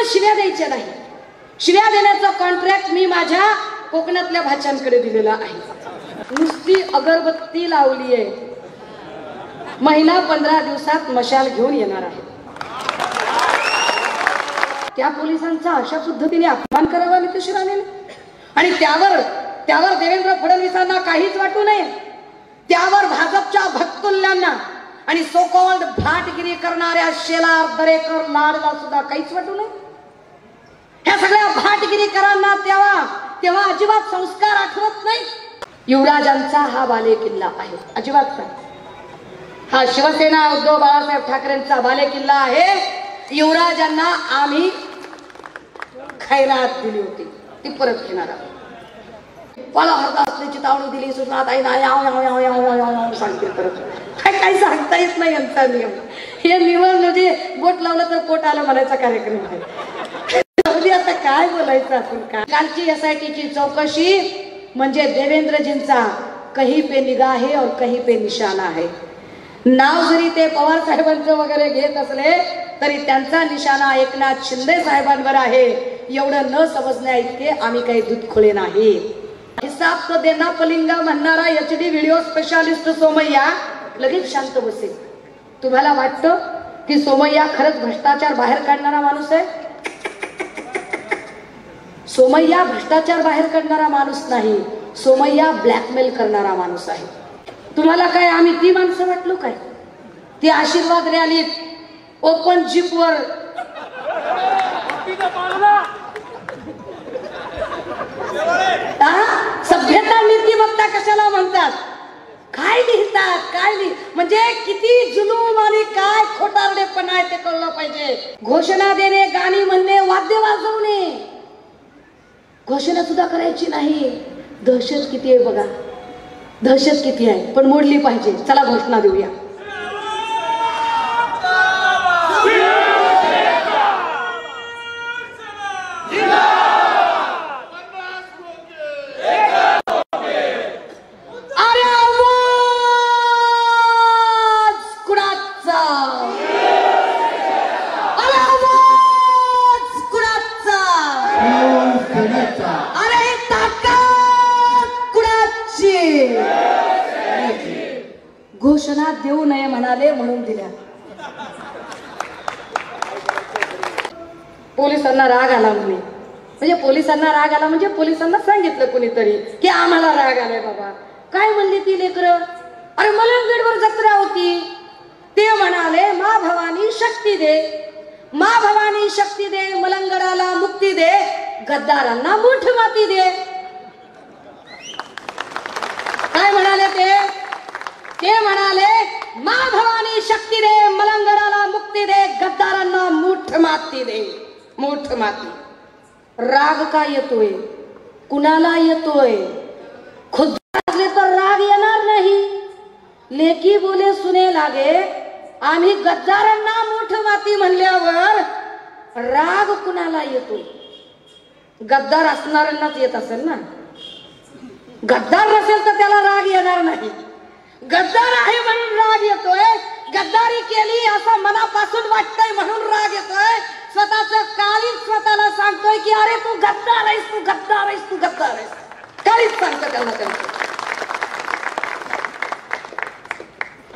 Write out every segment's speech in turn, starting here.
शिव्या द्यायच्या नाही. शिव्या देण्याचा कॉन्ट्रॅक्ट मी माझ्या कोकणातल्या भाच्यांकडे दिलेला आहे. नुसती अगरबत्ती लावली आहे, महिना 15 दिवसात मशाल घेऊन येणार आहे. त्या पोलिसांचा अशा पद्धतीने अपमान करावा नितेशराणे आणि त्यावर देवेंद्र फडणवीसांना काहीच वाटू नये. त्यावर भाजपच्या भक्तुल्यांना आणि सो कॉल्ड भाटगिरी करणाऱ्या शेलार दरेकर लाडला सुद्धा काहीच वाटू नये. ह्या सगळ्या भाटगिरीकरांना तेव्हा अजिबात संस्कार आठवत नाही. युवराजांचा हा बालेकिल्ला आहे, अजिबात नाही. हा शिवसेना उद्धव बाळासाहेब ठाकरेंचा बालेकिल्ला आहे. युवराजांना आम्ही खैरात दिली होती, ती परत घेणार आहोत. मला हरदासने चितावणी दिली, सुषमा ताई सांगते परत. काही सांगता येत नाही यांचा नियम. हे नियम म्हणजे बोट लावलं तर पोट आलं म्हणायचा कार्यक्रम आहे. आता काय बोलायचं आपण. कालची SITची चौकशी म्हणजे देवेंद्रजींचा कहीं पे निगाह है और कहीं पे निशाणा है. नाव जरी ते पवार साहेबांचं वगैरे घेत असले तरी त्यांचा निशाणा एकनाथ शिंदे साहेबांवर आहे. एवढं न समजण्या इतके आम्ही काही दूधखोळे नाही. हिसाब तो देना पलिंगा म्हणणारा HD व्हिडिओ स्पेशालिस्ट सोमय्या लगेच शांत बसेल. तुम्हाला वाटतं की सोमय्या खरंच भ्रष्टाचार बाहेर काढणारा माणूस आहे? सोमय्या भ्रष्टाचार बाहेर काढणारा माणूस नाही, सोमय्या ब्लॅकमेल करणारा माणूस आहे. तुम्हाला काय आम्ही ती माणसं वाटलो काय? ती आशीर्वाद रॅलीत ओपन जीपवर सभ्यता नीतिमत्ता कशाला म्हणतात? काय लिहितात, काय म्हणजे किती जुलूम आणि काय खोटारडेपणा आहे ते कळलं पाहिजे. घोषणा देणे, गाणी म्हणणे, वाद्य वाजवणे, घोषणा सुद्धा करायची नाही. दहशत किती आहे बघा, दहशत किती आहे. पण मोडली पाहिजे. चला घोषणा देऊया. घोषणा देऊ नये म्हणाले म्हणून दिल्या. पोलिसांना राग आला म्हणजे पोलिसांना राग आला म्हणजे पोलिसांना सांगितलं कोणीतरी की आम्हाला राग आलाय बाबा. काय म्हणली ती लेकरं? अरे मलंगगडवर जत्रा होती, ते म्हणाले मा भवानी शक्ती दे, मा भवानी शक्ती दे, मलंगडाला मुक्ती दे, गद्दारांना मूठ माती दे. काय म्हणाले ते म्हणाले मा भवानी शक्ती दे, मलंगडाला मुक्ती दे, गद्दारांना मूठ माती दे. मूठ माती. राग का येतोय? कुणाला येतोय? खुद तर राग येणार नाही. लेकी बोले सुने लागे. आम्ही गद्दारांना मूठ माती म्हणल्यावर राग कुणाला येतोय? गद्दार असणाऱ्यांनाच येत असेल ना. गद्दार नसेल तर त्याला राग येणार नाही. गद्दार आहे म्हणून राग येतोय. गद्दारी केली असं मनापासून वाटतंय म्हणून राग येतोय. स्वतःचं काळीच स्वतःला सांगतोय की अरे तू गद्दार आहेस, तू गद्दार आहेस, तू गद्दार आहेस. काळीच सांगतं त्यांना.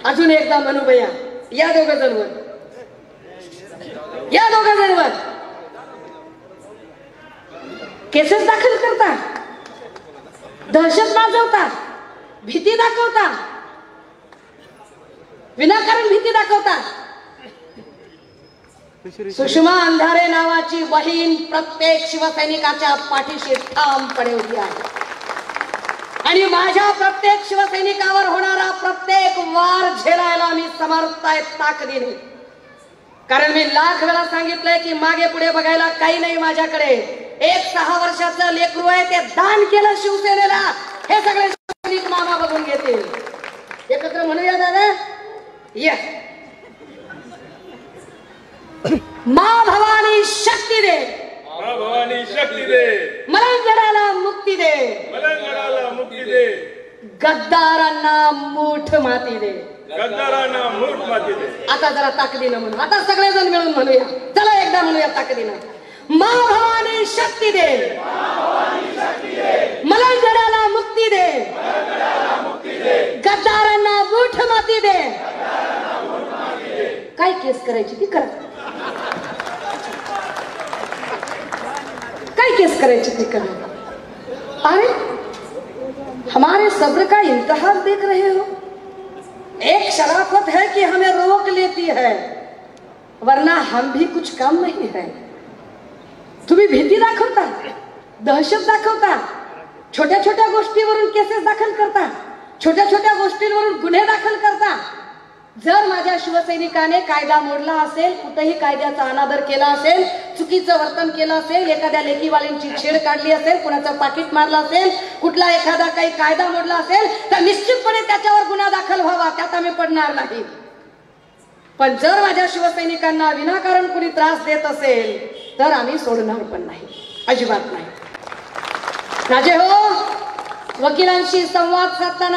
अजून एकदा म्हणू भैया, या दोघ जणवर, या दोघ जणवर केसेस दाखल करता, दहशत माजवता, भीती दाखवता, विनाकारण भीती दाखवता. सुषमा अंधारे नावाची बहीण प्रत्येक शिवसैनिकाच्या पाठीशी ठामपणे उभी आहे आणि माझ्या प्रत्येक शिवसैनिकावर होणारा प्रत्येक वार झेलायला मी समर्थ आहे ताकदीने. कारण मी लाख वेळा सांगितलंय की मागे पुढे बघायला काही नाही माझ्याकडे. एक 6 वर्षाचं लेकरू आहे, ते दान केलं शिवसेनेला. हे सगळे सैनिक मामा बघून घेतील. एकत्र म्हणूया दादा. येस. माँ भवानी शक्ति दे, माँ भवानी शक्ति दे, मलंगडाला मुक्ती दे, मलंगडाला मुक्ती दे, गद्दारांना मूठ माती दे, गद्दारांना मूठ माती दे. आता जरा ताकदीनं म्हणू. आता सगळेजण मिळून म्हणूया. चला एकदा म्हणूया ताकदीनं. मा भवानी शक्ती दे, मलंगडाला मुक्ती दे, गद्दारांना मूठ माती दे. काय केस करायची ती करा, काय केस करायची ती करा. अरे हमारे सब्र का इंतहा देख रहे हो. एक शराफत है कि हमें रोक लेती है, वरना हम भी कुछ कम नहीं है. तुम्ही भीती दाखवता, दहशत दाखवता, छोट्या छोट्या गोष्टीवरून केसेस दाखल करता, छोट्या छोट्या गोष्टींवरून गुन्हे दाखल करता. जर माझ्या शिवसैनिकाने कायदा मोडला असेल, कुठेही कायद्याचा अनादर केला असेल, चुकीचं वर्तन केलं असेल, एखाद्या लेकीवालींची छेड काढली असेल, कुणाचं पाकिट मारलं असेल, कुठला एखादा काही कायदा मोडला असेल, तर निश्चितपणे त्याच्यावर गुन्हा दाखल व्हावा, त्यात आम्ही पडणार नाही. पण जर माझ्या शिवसैनिकांना विनाकारण कुणी त्रास देत असेल तर आम्ही सोडणार पण नाही, अजिबात नाही. राजे हो, वकिलांशी संवाद साधताना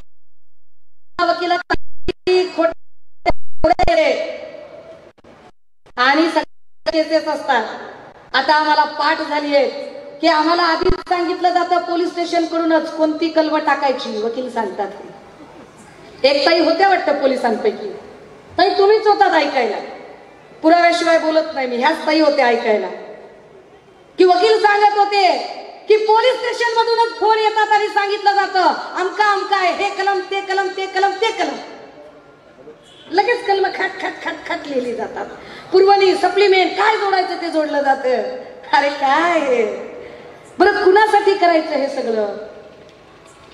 वकिलांची खोट आणि केसेस असतात. आता आम्हाला पाठ झाली आहे की आम्हाला आधीच सांगितलं जातं पोलीस स्टेशन कडूनच कोणती कलम टाकायची. वकील सांगतात. एक ताई होत्या वाटतं पोलिसांपैकी, ताई तुम्हीच होतात ऐकायला, पुराव्याशिवाय बोलत नाही मी, ह्याच ताई होत्या ऐकायला की वकील सांगत होते की पोलीस स्टेशन मधूनच फोन येतात आणि सांगितलं जातं अमका अमका आहे, हे कलम ते कलम ते कलम ते कलम. लगेच कलम खट खट खट खट लिहिली जातात. पुरवणी सप्लिमेंट काय जोडायचं ते जोडलं जातं. अरे काय बरं, कुणासाठी करायचं हे सगळं?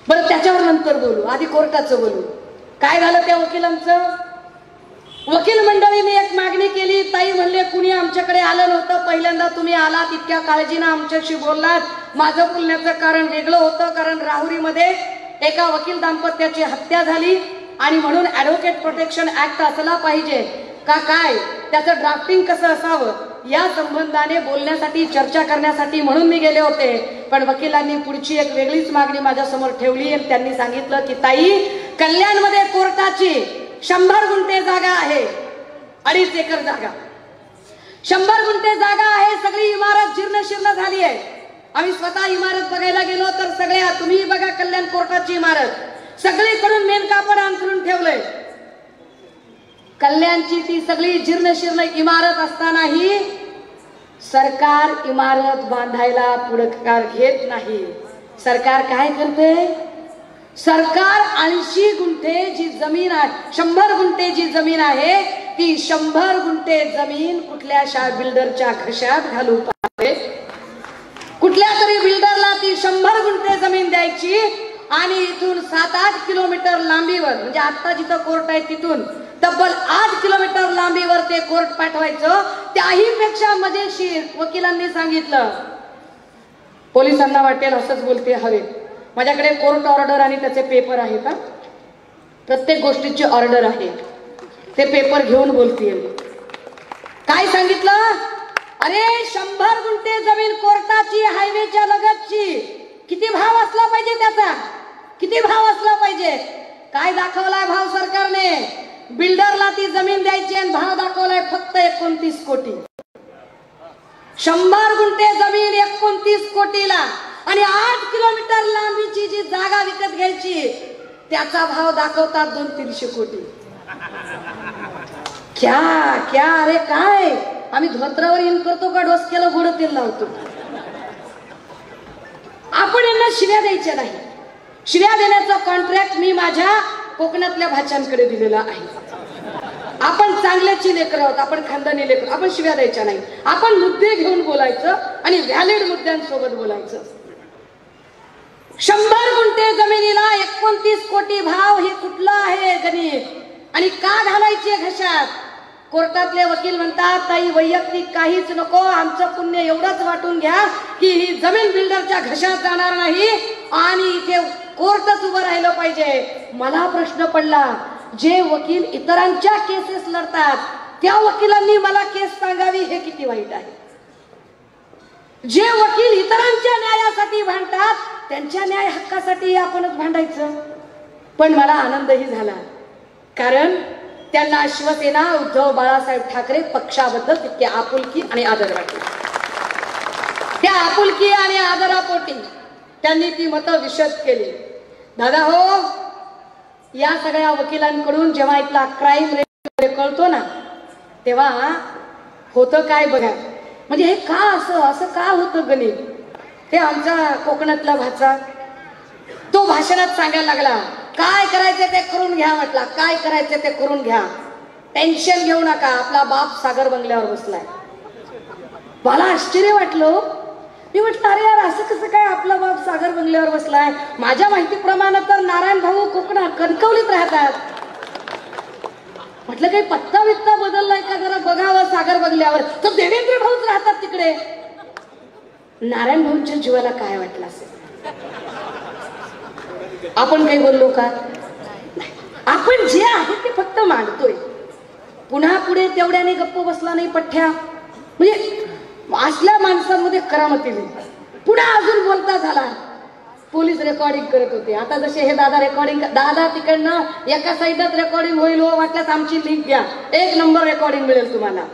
बरं त्याच्यावर नंतर बोलू, आधी कोर्टाचं बोलू. काय झालं त्या वकिलांचं? वकील मंडळीने एक मागणी केली. ताई म्हणले कुणी आमच्याकडे आलं नव्हतं, पहिल्यांदा तुम्ही आलात, इतक्या काळजीनं आमच्याशी बोललात. माझं बोलण्याचं कारण वेगळं होतं, कारण राहुरीमध्ये एका वकील दाम्पत्याची हत्या झाली आणि म्हणून ऍडव्होकेट प्रोटेक्शन ऍक्ट असला पाहिजे का काय, त्याचं ड्राफ्टिंग कसं असावं या संबंधाने बोलण्यासाठी, चर्चा करण्यासाठी म्हणून मी गेले होते. पण वकिलांनी पुढची एक वेगळीच मागणी माझ्यासमोर ठेवली आणि त्यांनी सांगितलं की ताई, कल्याणमध्ये कोर्टाची 100 गुंठे जागा आहे, 2.5 एकर जागा, 100 गुंठे जागा आहे. सगळी इमारत जीर्णशीर्ण झाली आहे. आम्ही स्वतः इमारत बघायला गेलो तर सगळ्या, तुम्ही बघा कल्याण कोर्टाची इमारत, सगळीकडून मेन कापड अंथरून ठेवलंय. कल्याणची ती सगळी जीर्णशीर्ण इमारत असतानाही सरकार इमारत बांधायला पुढाकार घेत नाही. सरकार काय करते? सरकार 80 गुंठे जी जमीन आहे, 100 गुंठे जी जमीन आहे, ती 100 गुंठे जमीन कुठल्या बिल्डरच्या घशात घालू पाहिजे. कुठल्या तरी बिल्डरला ती 100 गुंठे जमीन द्यायची आणि इथून 7-8 किलोमीटर लांबीवर, म्हणजे आता जिथं कोर्ट आहे तिथून तब्बल 8 किलोमीटर लांबीवर ते कोर्ट पाठवायचं. त्याही पेक्षा मजेशीर वकिलांनी सांगितलं. पोलिसांना वाटेल असंच बोलते हवे, माझ्याकडे कोर्ट ऑर्डर आणि त्याचे पेपर आहेत, का प्रत्येक गोष्टीची ऑर्डर आहे, ते पेपर घेऊन बोलतील. काय सांगितलं? अरे 100 गुंठे जमीन कोर्टाची, हायवेच्या लगतची, किती भाव असला पाहिजे त्याचा, किती भाव असला पाहिजे? काय दाखवलाय भाव सरकारने? बिल्डरला ती जमीन द्यायची आणि भाव दाखवलाय फक्त 29 कोटी. 100 गुंठे जमीन 29 कोटीला आणि 8 किलोमीटर लांबीची जी जागा विकत घ्यायची त्याचा भाव दाखवतात 200-300 कोटी. क्या क्या अरे काय, आम्ही धोत्रावर इन करतो का डोसक्याला गोड तेल लावतो? आपण यांना शिव्या द्यायच्या नाही. शिव्या देण्याचा कॉन्ट्रॅक्ट मी माझ्या कोकणातल्या भाच्यांकडे दिलेला आहे. आपण चांगल्याची लेकर आहोत, आपण खानदानी लेकर, आपण शिव्या द्यायच्या नाही. आपण मुद्दे घेऊन बोलायचं आणि व्हॅलिड मुद्द्यांसोबत बोलायचं. 100 गुंठे जमिनीला 29 कोटी भाव, हे कुठलं आहे गणित? आणि का घालायचे घशात? कोर्टातले वकील म्हणतात ताई वैयक्तिक काहीच नको, आमचं पुण्य एवढंच वाटून घ्या की ही जमीन बिल्डरच्या घशात जाणार नाही आणि इथे कोर्टच उभं राहिलं पाहिजे. मला प्रश्न पडला, जे वकील इतरांच्या केसेस लढतात त्या वकिलांनी मला केस सांगावी हे किती वाईट आहे. जे वकील इतरांच्या न्यायासाठी भांडतात त्यांच्या न्याय हक्कासाठी आपणच भांडायचं. पण मला आनंदही झाला, कारण त्यांना शिवसेना उद्धव बाळासाहेब ठाकरे पक्षाबद्दल तितके आपुलकी आणि आदर वाटला. त्या आपुलकी आणि आदरापोटी त्यांनी ती मतं विशद केली. दादा हो, या सगळ्या वकिलांकडून जेव्हा इथला क्राईम रेट कळतो ना, तेव्हा होतं काय बघा. म्हणजे हे का असं का होतं गणित. ते आमचा कोकणातला भाचा तो भाषणात सांगायला लागला, काय करायचं ते करून घ्या म्हटला, काय करायचं ते करून घ्या, टेन्शन घेऊ नका, आपला बाप सागर बंगल्यावर बसलाय. मला आश्चर्य वाटलं. मी म्हटलं अरे यार, असं कसं काय आपला बाप सागर बंगल्यावर बसलाय. माझ्या माहितीप्रमाणे तर नारायण भाऊ कोकणात कणकवलीत राहतात. म्हटलं काही पत्ता बित्ता बदललाय का, जरा बघावं सागर बंगल्यावर. तर देवेंद्र भाऊच राहतात तिकडे. नारायण भाऊंच्या जीवाला काय वाटलं असेल. आपण काही बोललो का. आपण जे आहे ते फक्त मांडतोय. पुन्हा पुढे तेवढ्याने गप्प बसला नाही पठ्ठ्या. म्हणजे असल्या माणसांमध्ये करामती नाही. पुन्हा अजून बोलता झाला. पोलीस रेकॉर्डिंग करत होते. आता जसे हे दादा रेकॉर्डिंग, दादा तिकडनं एका साईडात रेकॉर्डिंग होईल हो, वाटल्यास आमची लिंक द्या, 1 नंबर रेकॉर्डिंग मिळेल तुम्हाला.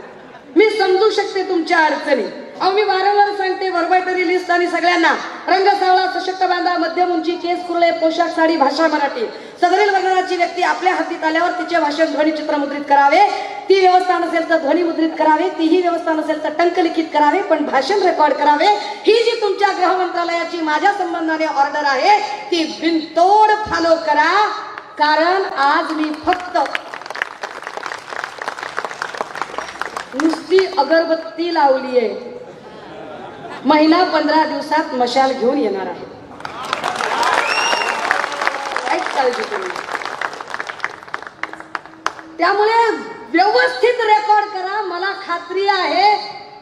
मी समजू शकते तुमच्या अडचणी. अहो मी वारंवार सांगते, व्हर्बायटरी लिस्ट आणि सगळ्यांना रंग सावळा, सशक्त बांधा, मध्यम उंची, केस कुरळे, पोशाख साडी, भाषा मराठी. सदरील वर्णनाची व्यक्ती आपल्या हद्दीत आल्यावर तिचे भाषण ध्वनिचित्र मुद्रित करावे. ती व्यवस्था नसेल तर ध्वनी मुद्रित करावे. तीही व्यवस्था नसेल तर टंकलिखित करावे, पण भाषण रेकॉर्ड करावे. ही जी तुमच्या गृह मंत्रालयाची माझ्या संबंधाने ऑर्डर आहे ती बिनतोड फॉलो करा. कारण आज मी फक्त नुसती अगरबत्ती लावली आहे. महिना 15 दिवसात मशाल घेऊन येणार आहे. काळजी करू. त्यामुळे व्यवस्थित रेकॉर्ड करा. मला खात्री आहे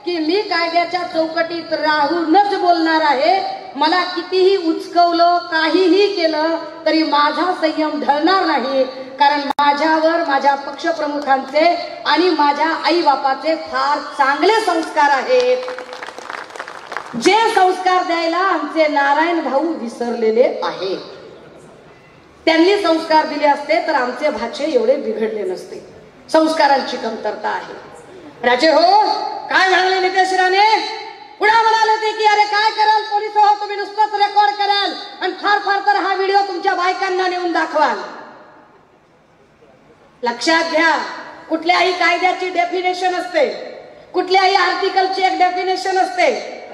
की मी कायद्याच्या चौकटीत राहूनच बोलणार आहे. मला कितीही उचकवलं, काहीही केलं तरी माझा संयम ढळणार नाही. कारण माझ्यावर माझ्या पक्षप्रमुखांचे आणि माझ्या आई बापाचे फार चांगले संस्कार आहेत. जे संस्कार द्यायला आमचे नारायण भाऊ विसरलेले आहे. त्यांनी संस्कार दिले असते तर आमचे भाचे एवढे बिघडले नसते. संस्कारांची कमतरता आहे. राजे हो, काय म्हणाले नितेश राणे. पुन्हा म्हणाले ते की अरे काय कराल पोलीस हो, तुम्ही नुसतंच रेकॉर्ड कराल आणि फार फार तर हा व्हिडिओ तुमच्या बायकांना नेऊन दाखवाल. लक्षात घ्या, कुठल्याही कायद्याची डेफिनेशन असते, कुठल्याही आर्टिकलची एक डेफिनेशन असते.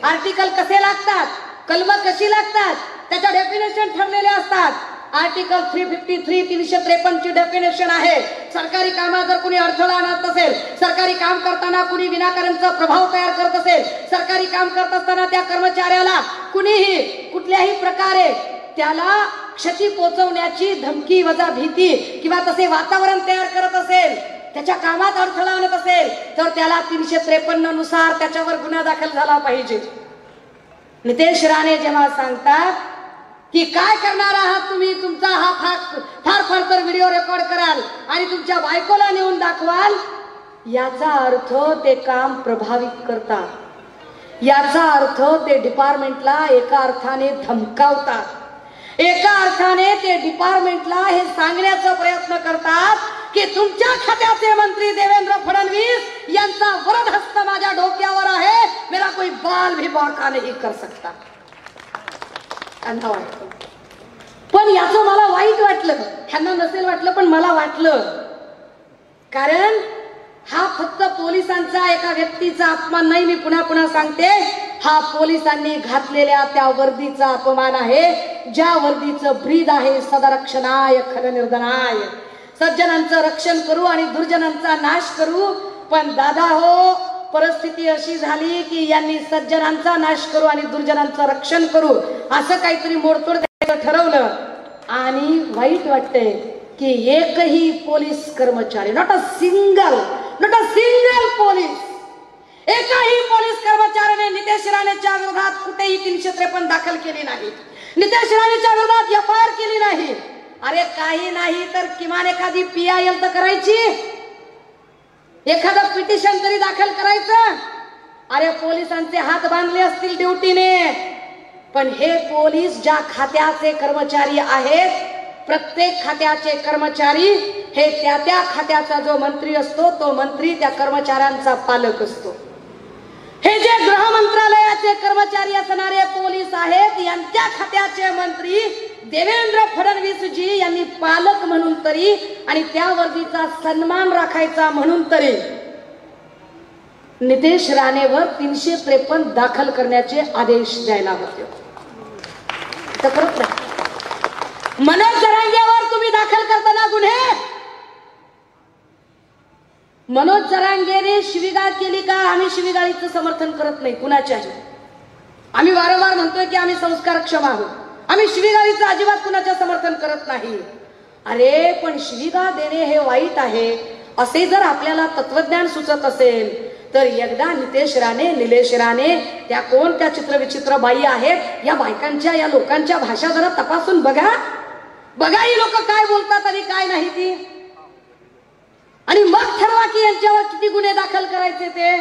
आर्टिकल कसे लागतात, कलम कशी लागतात, त्याच्या डेफिनेशन ठरलेले असतात. आर्टिकल 353 353 ची डेफिनेशन आहे. सरकारी कामात जर कुणी अडथळा आणत असेल, सरकारी काम करताना कुणी विनाकारणचा प्रभाव तयार करत असेल, सरकारी काम करत असताना त्या कर्मचाऱ्याला कुणीही कुठल्याही प्रकारे त्याला क्षती पोहोचवण्याची धमकी वजा भीती किंवा तसे वातावरण तयार करत असेल, त्याच्या कामात अडथळा आणत असेल तर त्याला 353 नुसार त्याच्यावर गुन्हा दाखल झाला पाहिजे. नितेश राणे जेव्हा सांगतात की काय करणार आहात तुम्ही, तुमचा हा फार फार तर व्हिडिओ रेकॉर्ड कराल आणि तुमच्या बायकोला नेऊन दाखवाल, याचा अर्थ ते काम प्रभावित करतात. याचा अर्थ ते डिपार्टमेंटला एका अर्थाने धमकावतात. एका अर्थाने ते डिपार्टमेंटला हे सांगण्याचा प्रयत्न करतात की तुमच्या खात्याचे मंत्री देवेंद्र फडणवीस यांचा वरद हस्त माझ्या डोक्यावर आहे, मेरा कोई बाल भी बाका नहीं कर सकता. पण याचं मला वाईट वाटलं. ह्यांना नसेल वाटलं पण मला वाटलं. कारण हा फक्त पोलिसांचा एका व्यक्तीचा अपमान नाही. मी पुन्हा पुन्हा सांगते, हा पोलिसांनी घातलेल्या त्या वर्दीचा अपमान आहे, ज्या वर्दीचं ब्रीद आहे सदरक्षणाय खलनिर्दनाय. सज्जनांचं रक्षण करू आणि दुर्जनांचा नाश करू. पण दादा हो, परिस्थिती अशी झाली की यांनी सज्जनांचा नाश करू आणि दुर्जनांचं रक्षण करू असं काहीतरी मोडतोड द्यायचं ठरवलं. आणि वाईट वाटतंय की एकही पोलीस कर्मचारी, नॉट अ सिंगल पोलीस, एकाही पोलीस कर्मचाऱ्याने नितेश राणेच्या विरोधात कुठेही 353 दाखल केली नाही. नितेश राणेच्या विरोधात एफआयआर केली नाही. अरे काही नाही तर किमान एखादी PIL तर करायची, एखादं पिटिशन तरी दाखल करायचं. अरे पोलिसांचे हात बांधले असतील ड्युटीने, पण हे पोलीस ज्या खात्याचे कर्मचारी आहेत, प्रत्येक खात्याचे कर्मचारी हे त्या खात्याचा जो मंत्री असतो तो मंत्री त्या कर्मचाऱ्यांचा पालक असतो. हे जे गृह मंत्रालयाचे खात्याचे कर्मचारी असणारे पोलीस आहेत, यांच्या खात्याचे मंत्री देवेंद्र फडणवीस जी यांनी पालक म्हणून तरी आणि त्या वर्दीचा सन्मान राखायचा म्हणून तरी नितेश राणेवर 353 दाखल करण्याचे आदेश द्यायला होते. तर करत नाही. मनोज जरांगेवर तुम्ही दाखल करताना गुन्हे, मनोज जरांगेने शिवीगाळ केली का? आम्ही शिवीगाळीचं समर्थन करत नाही कुणाच्याही. आम्ही वारंवार म्हणतोय की आम्ही संस्कारक्षम आहोत. आम्ही शिवीगाळीचं अजिबात कुणाचं समर्थन करत नाही. अरे पण शिवीगाळ देणे हे वाईट आहे असे जर आपल्याला तत्वज्ञान सुचत असेल तर एकदा नितेश राणे, निलेश राणे, त्या कोण त्या चित्रविचित्र बाई आहेत, या बायकांच्या, या लोकांच्या भाषा जरा तपासून बघा. बघा ही लोक काय बोलतात आणि काय नाही ती, आणि मग ठरवा की यांच्यावर किती गुन्हे दाखल करायचे ते.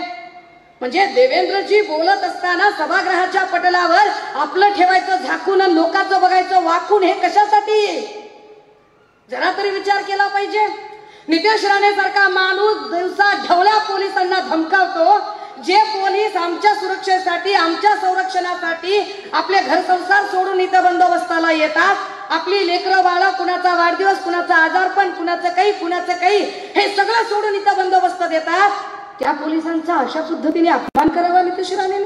म्हणजे देवेंद्रजी बोलत असताना सभागृहाच्या पटलावर आपलं ठेवायचं झाकून आणि लोकांचं बघायचं वाकून, हे कशासाठी? जरा तरी विचार केला पाहिजे. नितेश राणे सारखा माणूस दिवसा ढवळ्या पोलिसांना धमकावतो, जे पोलीस आमच्या सुरक्षेसाठी, आमच्या संरक्षणासाठी आपले घर संसार सोडून इथं बंदोबस्ताला येतात. आपली लेकरं बाळं, कुणाचा वाढदिवस, कुणाचा आजारपण, कुणाचं काही, हे सगळं सोडून इथं बंदोबस्त देतात. त्या पोलिसांचा अशा पद्धतीने अपमान करावा नितेश राणेने,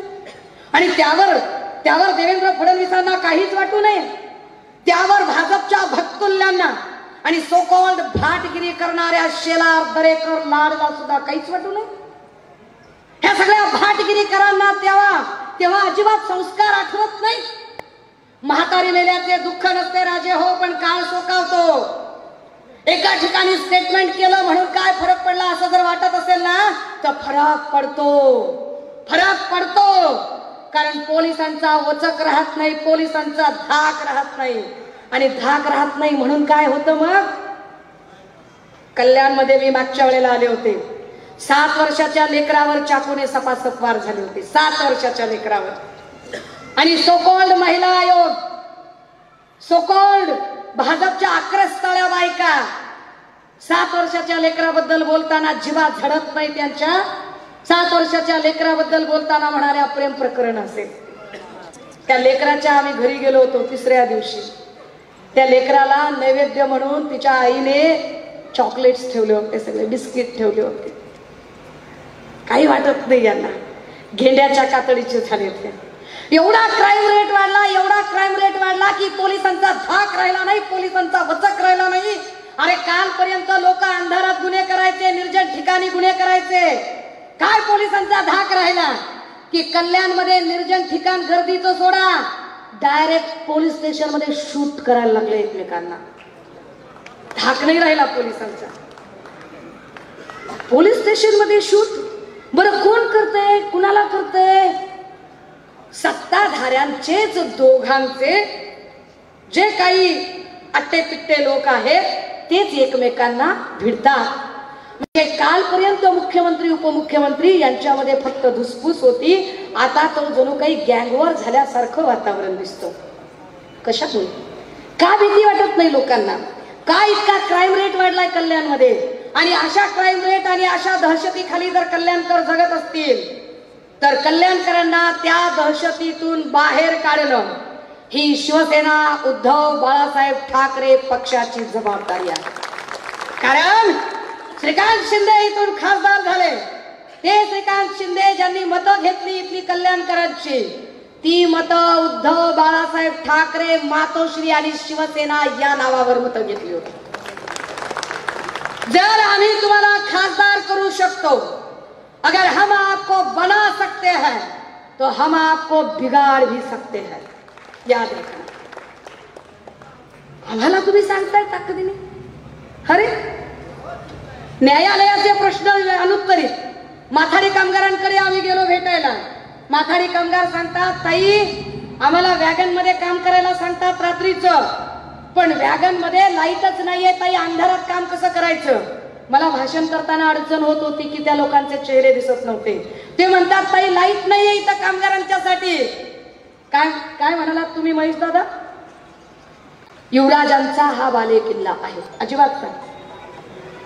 आणि त्यावर देवेंद्र फडणवीसांना काहीच वाटू नये. त्यावर भाजपच्या भक्तुल्यांना आणि सो कॉल्ड भाटगिरी करणाऱ्या शेलार, दरेकर, लाडला सुद्धा काहीच वाटू नये. ह्या सगळ्या भाटगिरीकरांना तेव्हा अजिबात संस्कार आठवत नाही. म्हातारी मेल्याचे दुःख नसते राजे हो, पण काळ सोकावतो. एका ठिकाणी स्टेटमेंट केलं म्हणून काय फरक पडला असं जर वाटत असेल ना, तर फरक पडतो. कारण पोलिसांचा वचक राहत नाही, पोलिसांचा धाक राहत नाही, आणि धाक राहत नाही म्हणून काय होतं मग? कल्याणमध्ये मी मागच्या वेळेला आले होते. 7 वर्षाच्या लेकरावर चाकूने सपासप वार झाले होते, 7 वर्षाच्या लेकरावर. आणि सोकॉल्ड महिला आयोग, सोकॉल्ड भाजपच्या आक्रस्ताळ्या बायका 7 वर्षाच्या लेकराबद्दल बोलताना जिवात झडत नाही त्यांच्या. 7 वर्षाच्या लेकराबद्दल बोलताना म्हणाल्या प्रेम प्रकरण असेल. त्या लेकराच्या आम्ही घरी गेलो होतो 3ऱ्या दिवशी. त्या लेकराला नैवेद्य म्हणून तिच्या आईने चॉकलेट्स ठेवले होते, सगळे बिस्किट ठेवले होते. काही वाटत नाही यांना, घेंड्याच्या कातडीचे झाले होते. एवढा क्राईम रेट वाढला की पोलिसांचा धाक राहिला नाही, पोलिसांचा वचक राहिला नाही. अरे कालपर्यंत लोक अंधारात गुन्हे करायचे, निर्जन ठिकाणी गुन्हे करायचे. काय पोलिसांचा धाक राहिला की कल्याणमध्ये निर्जन ठिकाण गर्दीचं सोडा, डायरेक्ट पोलीस स्टेशन मध्ये शूट करायला लागले एकमेकांना. धाक नाही राहिला पोलिसांचा. पोलीस स्टेशन मध्ये शूट. बरं कोण करतंय, कुणाला करतंय? सत्ताधाऱ्यांचेच दोघांचे जे काही अट्टेपिट्टे लोक आहेत तेच एकमेकांना भिडतात. म्हणजे कालपर्यंत मुख्यमंत्री, उपमुख्यमंत्री यांच्यामध्ये फक्त धुसफूस होती, आता तो जणू काही गँगवॉर झाल्यासारखं वातावरण दिसतं. कशामुळे? का भीती वाटत नाही लोकांना? का इतका क्राईम रेट वाढलाय कल्याणमध्ये? आणि अशा क्राईम रेट आणि अशा दहशतीखाली जर कल्याणकर जगत असतील तर कल्याणकरांना त्या दहशतीतून बाहेर काढणं ही शिवसेना, उद्धव बाळासाहेब ठाकरे पक्षाची जबाबदारी आहे. कारण श्रीकांत शिंदे इथून खासदार झाले, ते श्रीकांत शिंदे ज्यांनी मतं घेतली इथली कल्याणकरांची, ती मतं उद्धव बाळासाहेब ठाकरे, मातोश्री आणि शिवसेना या नावावर मतं घेतली होती. जर आम्ही तुम्हाला खासदार करू शकतो, अगर हम आपको बना सकते हैं तो हम आपको बिगाड़ भी सकते हैं, याद रखना. आम्हाला तुम्ही सांगताय ताकदीने? अरे न्यायालयाचे प्रश्न अनुत्तरित. माथाडी कामगारांकडे आम्ही गेलो भेटायला. माथाडी कामगार सांगतात, ताई आम्हाला वॅगन मध्ये काम करायला सांगतात रात्रीचं, पण वॅगन मध्ये लाईटच नाहीये ताई, अंधारात काम कसं करायचं? मला भाषण करताना अडचण होत होती की त्या लोकांचे चेहरे दिसत नव्हते. ते म्हणतात ताई लाईट नाहीये इथं कामगारांच्यासाठी. काय म्हणालात तुम्ही महेश दादा? युवराजांचा हा बालेकिल्ला आहे, अजिबात नाही.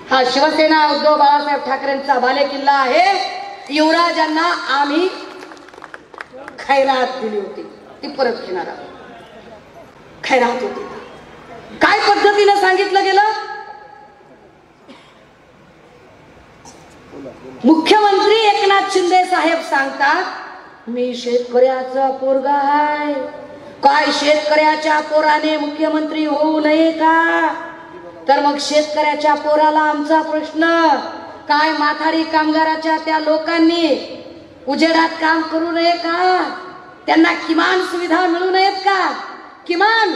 हा शिवसेना, उद्धव बाळासाहेब ठाकरेंचा बालेकिल्ला आहे. युवराजांना आम्ही खैरात दिली होती ती परत घेणार आहोत. खैरात होती. काय पद्धतीने सांगितलं गेलं? मुख्यमंत्री एकनाथ शिंदे साहेब सांगतात मी शेतकऱ्याचा पोरगा आहे. काय शेतकऱ्याच्या पोराने मुख्यमंत्री होऊ नये का? तर मग शेतकऱ्याच्या पोराला आमचा प्रश्न, काय माथाडी कामगाराच्या त्या लोकांनी उजेडात काम करू नये का? त्यांना किमान सुविधा मिळू नयेत का? किमान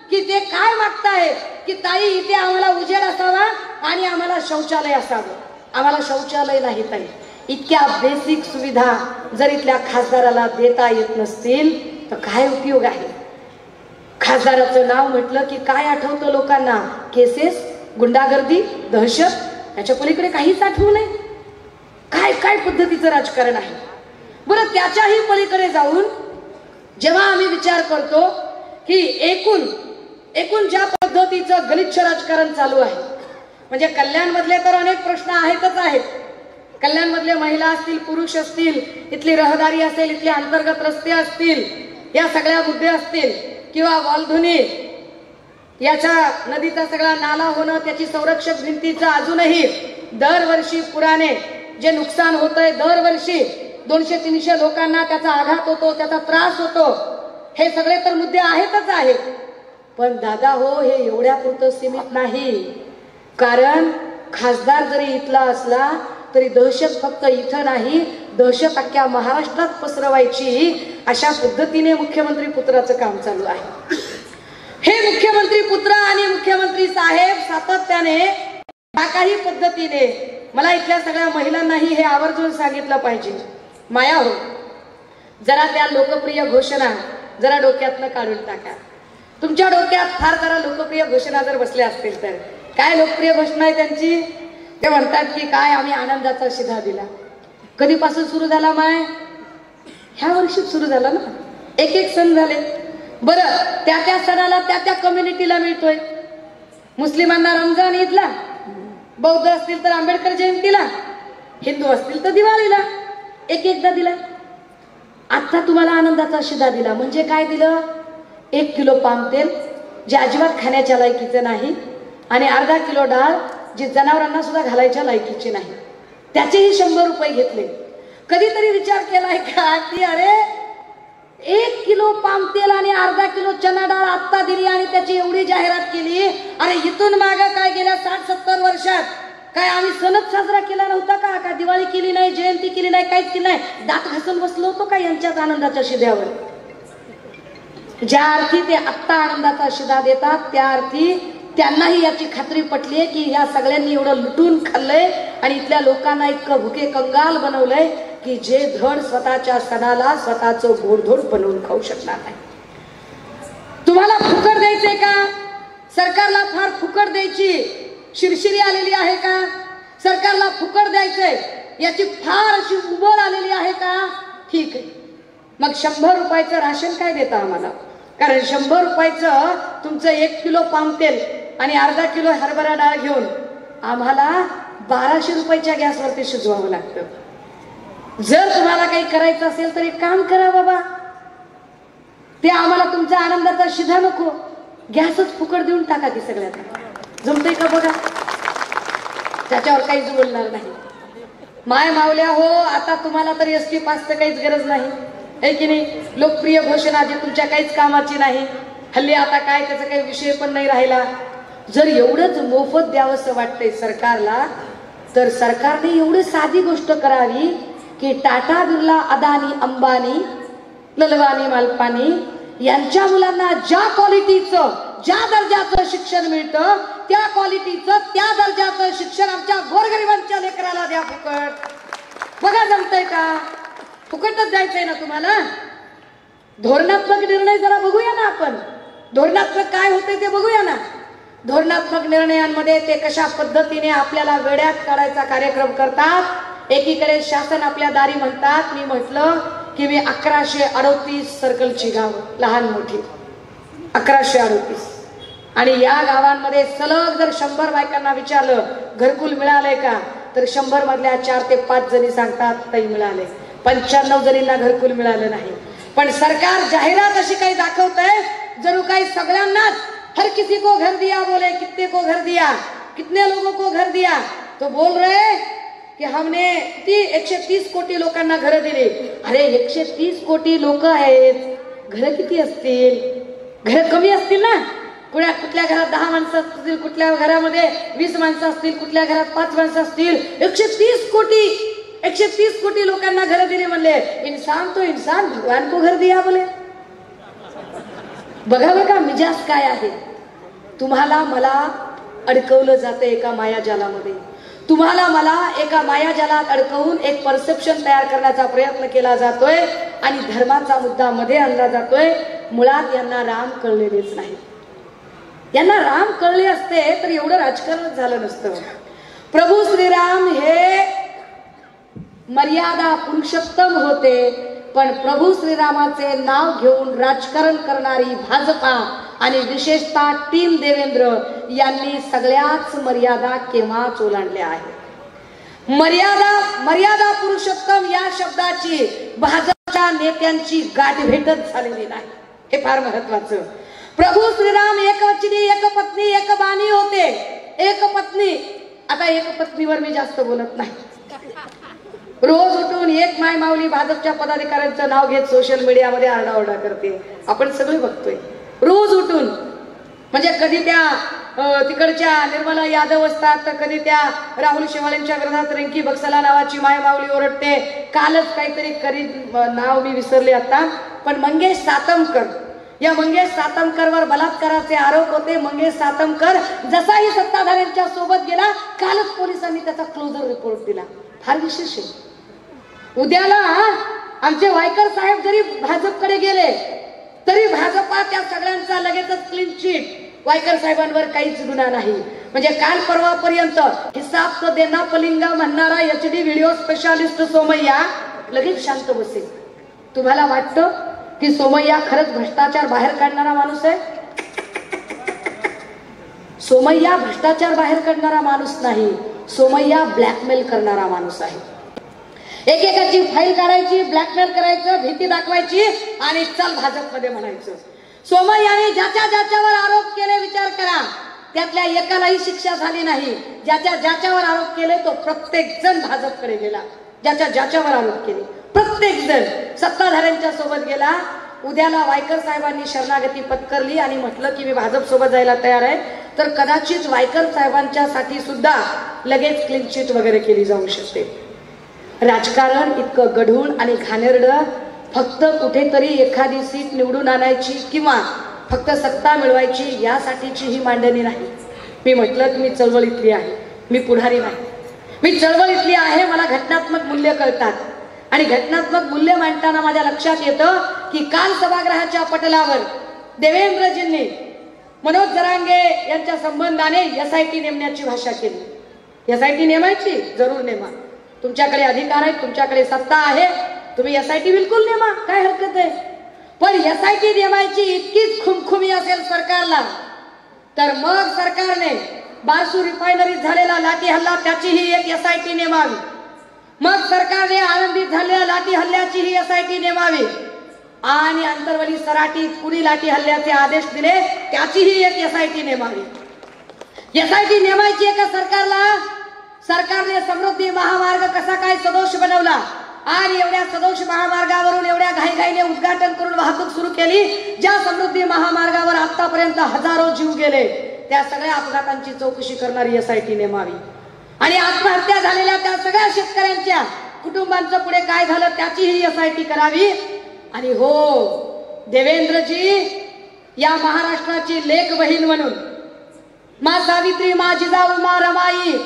की ते काय मागताय की ताई इथे आम्हाला उजेड असावा आणि आम्हाला शौचालय असावं. आम्हाला शौचालय नाही ताई. इतक्या बेसिक सुविधा जर इथल्या खासदाराला देता येत नसतील तर काय उपयोग आहे? खासदाराचं नाव म्हटलं की काय आठवतं लोकांना? केसेस, गुंडागर्दी, दहशत. त्याच्या पलीकडे काहीच आठवू नये. काय काय पद्धतीचं राजकारण आहे? बरं, त्याच्याही पलीकडे जाऊन जेव्हा आम्ही विचार करतो की एकूण ज्या पद्धतीचं गलिच्छ राजकारण चालू आहे, म्हणजे कल्याण मधले तर अनेक प्रश्न आहेतच आहेत. कल्याण मधले महिला असतील, पुरुष असतील, इथली रहदारी असेल, इथले अंतर्गत रस्ते असतील, या सगळ्या मुद्दे असतील, किंवा वालधुनी याच्या नदीचा सगळा नाला होणं, त्याची संरक्षक भिंतीचं अजूनही दरवर्षी पुराने जे नुकसान होतंय, दरवर्षी 200-300 लोकांना त्याचा आघात होतो, त्याचा त्रास होतो, हे सगळे तर मुद्दे आहेतच आहेत. पण दादा हो, हे एवढ्यापुरतं सीमित नाही. कारण खासदार जरी इथला असला तरी दहशत फक्त इथं नाही, दहशत अख्ख्या महाराष्ट्रात पसरवायची अशा पद्धतीने मुख्यमंत्री पुत्राचं काम चालू आहे. हे मुख्यमंत्री पुत्र आणि मुख्यमंत्री साहेब सातत्याने काही पद्धतीने, मला इथल्या सगळ्या महिलांनाही हे आवर्जून सांगितलं पाहिजे, माया हो, जरा त्या लोकप्रिय घोषणा जरा डोक्यातनं काढून टाका. तुमच्या डोक्यात फार जरा लोकप्रिय घोषणा जर बसल्या असतील तर काय लोकप्रिय घोषणा आहे त्यांची? ते म्हणतात की काय आम्ही आनंदाचा शिधा दिला. कधीपासून सुरू झाला माय? ह्या वर्षी सुरू झाला ना. एक सण झाले. बरं, त्या सणाला त्या कम्युनिटीला मिळतोय. मुस्लिमांना रमजान ईदला, बौद्ध असतील तर आंबेडकर जयंतीला, हिंदू असतील तर दिवाळीला एकदा दिला. आता तुम्हाला आनंदाचा शिधा दिला म्हणजे काय दिलं? 1 किलो पाम तेल जे अजिबात खाण्याच्या लायकीचं नाही आणि अर्धा किलो डाळ जी जनावरांना सुद्धा घालायच्या लायकीची नाही, त्याचेही 100 रुपये घेतले. कधीतरी विचार केलाय का की अरे 1 किलो पाम तेल आणि अर्धा किलो चना डाळ आत्ता दिली आणि त्याची एवढी जाहिरात केली? अरे इथून मागं काय गेल्या 60-70 वर्षात काय आम्ही सणच साजरा केला नव्हता का? का दिवाळी केली नाही, जयंती केली नाही, काहीच केली नाही? दात घासून बसलो होतो का यांच्याच आनंदाच्या शिध्यावर? ज्या अर्थी ते आत्ता आनंदाचा शिधा देतात त्या अर्थी त्यांनाही याची खात्री पटली आहे की या सगळ्यांनी एवढं लुटून खाल्लंय आणि इथल्या लोकांना इतकं भुके कंगाल बनवलंय की जे धड स्वतःच्या सणाला स्वतःचं गोडधोड बनवून खाऊ शकणार नाही. तुम्हाला फुकट द्यायचंय का? सरकारला फार फुकट द्यायची शिरशिरी आलेली आहे का? सरकारला फुकट द्यायचंय याची फार अशी उबळ आलेली आहे का? ठीक आहे, मग 100 रुपयाचं राशन काय देता आम्हाला? कारण 100 रुपयाचं तुमचं 1 किलो पाम तेल आणि अर्धा किलो हरभरा डाळ घेऊन आम्हाला 1200 रुपयाच्या गॅसवरती शिजवावं लागतं. जर तुम्हाला काही करायचं असेल तर एक काम करा बाबा, ते आम्हाला तुमच्या आनंदाचा शिधा नको, गॅसच फुकट देऊन टाका की सगळ्यांना. जमतंय का बघा? त्याच्यावर काहीच बोलणार नाही. माय मावल्या हो, आता तुम्हाला तर एसटी पासचं काहीच गरज नाही आहे की नाही? लोकप्रिय घोषणा जी तुमच्या काहीच कामाची नाही. हल्ली आता काय त्याचा काही विषय पण नाही राहिला. जर एवढंच मोफत द्यावंसं वाटतंय सरकारला तर सरकारने एवढी साधी गोष्ट करावी की टाटा, बिर्ला, अदानी, अंबानी, ललवानी, मालपानी यांच्या मुलांना ज्या क्वालिटीचं, ज्या दर्जाचं शिक्षण मिळतं त्या क्वालिटीचं, त्या दर्जाचं शिक्षण आमच्या गोरगरिबांच्या लेकराला द्या फुकट. बघा जमतंय का? फुकटच द्यायचंय ना तुम्हाला? धोरणात्मक निर्णय जरा बघूया ना आपण. धोरणात्मक काय होते ते बघूया ना. धोरणात्मक निर्णयांमध्ये ते कशा पद्धतीने आपल्याला वेड्यात काढायचा कार्यक्रम करतात. एकीकडे शासन आपल्या दारी म्हणतात, मी म्हटलं की मी 1138 सर्कलची गाव लहान मोठी 1138 आणि या गावांमध्ये सलग जर 100 बायकांना विचारलं घरकुल मिळालंय का तर 100 मधल्या 4 ते 5 जणी सांगतात ताई मिळाले. 95 जणींना घरकुल मिळालं नाही. पण सरकार जाहिरात अशी काही दाखवतंय जरूर काही सगळ्यांनाच हर किसी को घर दिया बोले कितने को घर दिया, कितने लोगों को घर दिया, तो बोल रहे की हमने 130 कोटी लोकांना घर दिले. अरे 130 कोटी लोक आहेत, घर किती असतील? घर कमी असतील ना. कुठल्या घरात 10 माणसं असतील, कुठल्या घरामध्ये 20 माणसं असतील, कुठल्या घरात 5 माणसं असतील. 130 कोटी लोकांना घर दिले म्हणले. इंसान तो इंसान भगवान को घर दिया बोले. बघा बघा मिजाज काय आहे. तुम्हाला मला अडकवलं जातं एका मायाजालामध्ये. तुम्हाला मला एका मायाजालात अडकवून एक परसेप्शन तयार करण्याचा प्रयत्न केला जातोय आणि धर्माचा मुद्दा मध्ये आणला जातोय. मुळात यांना राम कळलेलेच नाही. यांना राम कळले असते तर एवढं राजकारण झालं नसतं. प्रभू श्रीराम हे मर्यादा पुरुषोत्तम होते, पण प्रभू श्रीरामाचे नाव घेऊन राजकारण करणारी भाजपा आणि विशेषतः टीम देवेंद्र यांनी सगळ्याच मर्यादा केव्हाच ओलांडल्या आहेत. मर्यादा पुरुषोत्तम या शब्दाची भाजपच्या नेत्यांची गाठभेटच झालेली नाही. हे फार महत्वाचं. प्रभू श्रीराम एक वचनी एक पत्नी एक बाणी होते. एक पत्नी, आता एक पत्नीवर मी जास्त बोलत नाही. रोज उठून एक माय माऊली भाजपच्या पदाधिकाऱ्यांचं नाव घेत सोशल मीडियामध्ये आरडाओरडा करते. आपण सगळे बघतोय रोज उठून. म्हणजे कधी त्या तिकडच्या निर्मला यादव असतात, तर कधी त्या राहुल शेवाळेंच्या विरोधात रिंकी बक्सला नावाची माय माऊली ओरडते. कालच काहीतरी नाव मी विसरले आता, पण मंगेश सातमकर, या मंगेश सातमकरवर बलात्काराचे आरोप होते. मंगेश सातमकर जसाही सत्ताधाऱ्यांच्या सोबत गेला, कालच पोलिसांनी त्याचा क्लोजर रिपोर्ट दिला. फार विशेष आहे. उद्याला आमचे वायकर साहेब जरी भाजपकडे गेले तरी भाजपा त्या सगळ्यांचा लगेचच क्लीन चिट. वायकर साहेबांवर काहीच गुन्हा नाही. म्हणजे काल परवापर्यंत हिसाब तो देना पलिंगा म्हणणारा HD व्हिडिओ स्पेशालिस्ट सोमय्या लगेच शांत बसेल. तुम्हाला वाटतं की सोमय्या खरंच भ्रष्टाचार बाहेर काढणारा माणूस आहे? सोमय्या भ्रष्टाचार बाहेर काढणारा माणूस नाही, सोमय्या ब्लॅकमेल करणारा माणूस आहे. एकेकाची फाईल काढायची, ब्लॅकमेल करायचं, भीती दाखवायची आणि चल भाजपमध्ये म्हणायचं. सोमय्याने ज्याच्यावर आरोप केले विचार करा, त्यातल्या एकालाही शिक्षा झाली नाही. ज्याच्यावर आरोप केले तो प्रत्येक जण भाजपकडे गेला. ज्याच्यावर आरोप केले प्रत्येक जण सत्ताधाऱ्यांच्या सोबत गेला. उद्याला वायकर साहेबांनी शरणागती पत्करली आणि म्हटलं की मी भाजप सोबत जायला तयार आहे, तर कदाचित वायकर साहेबांच्या साठी सुद्धा लगेच क्लीन चिट वगैरे केली जाऊ शकते. राजकारण इतकं गढूळ आणि घाणेरडं फक्त कुठेतरी एखादी सीट निवडून आणायची किंवा फक्त सत्ता मिळवायची यासाठीची ही मांडणी नाही. मी म्हटलं की मी चळवळीतली आहे, मी पुढारी नाही. मी चळवळीतली आहे. मला घटनात्मक मूल्य कळतात आणि घटनात्मक मूल्य मांडताना माझ्या लक्षात येतं की काल सभागृहाच्या पटलावर देवेंद्रजींनी मनोज जरांगे यांच्या संबंधाने SIT नेमण्याची भाषा केली. SIT नेमायची, जरूर नेमा. तुमच्याकडे अधिकार आहे, तुमच्याकडे सत्ता आहे, तुम्ही SIT बिलकुल नेमा, काय हरकत आहे. पण SIT नेमायची इतकीच खुमखुमी असेल सरकारला, तर मग सरकारने बारसू रिफायनरीत झालेला लाठी हल्ला त्याचीही एक SIT नेमावी. मग सरकारने आळंदीत झालेल्या लाठी हल्ल्याचीही SIT नेमावी आणि अंतरवली सराटीत कुणी लाठी हल्ल्याचे आदेश दिले त्याचीही एक SIT नेमावी. SIT नेमायची एका सरकारला. सरकारने समृद्धी महामार्ग कसा काय सदोष बनवला आणि एवढ्या सदोष महामार्गावरून एवढ्या घाईघाईने उद्घाटन करून वाहतूक सुरू केली. ज्या समृद्धी महामार्गावर आतापर्यंत हजारो जीव गेले, त्या सगळ्या अपघातांची चौकशी करणारी SIT नेमावी आणि आत्महत्या झालेल्या त्या सगळ्या शेतकऱ्यांच्या कुटुंबांचं पुढे काय झालं त्याचीही SIT करावी. आणि हो, देवेंद्रजी या महाराष्ट्राची लेक बहीण म्हणून मा सावित्री, मा जिजाऊ, मा रमाई,